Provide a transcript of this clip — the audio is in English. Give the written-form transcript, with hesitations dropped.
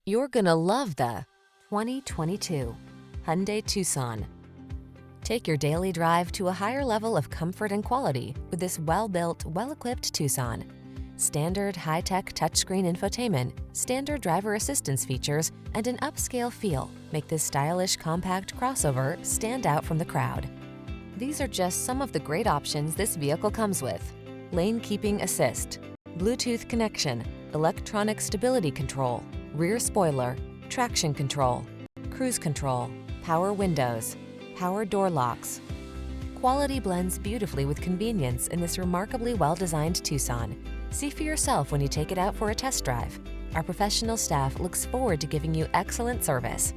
You're gonna love the 2022 Hyundai Tucson. Take your daily drive to a higher level of comfort and quality with this well-built, well-equipped Tucson. Standard high-tech touchscreen infotainment, standard driver assistance features, and an upscale feel make this stylish compact crossover stand out from the crowd. These are just some of the great options this vehicle comes with: lane keeping assist, Bluetooth connection, electronic stability control, rear spoiler, traction control, cruise control, power windows, power door locks. Quality blends beautifully with convenience in this remarkably well-designed Tucson. See for yourself when you take it out for a test drive. Our professional staff looks forward to giving you excellent service.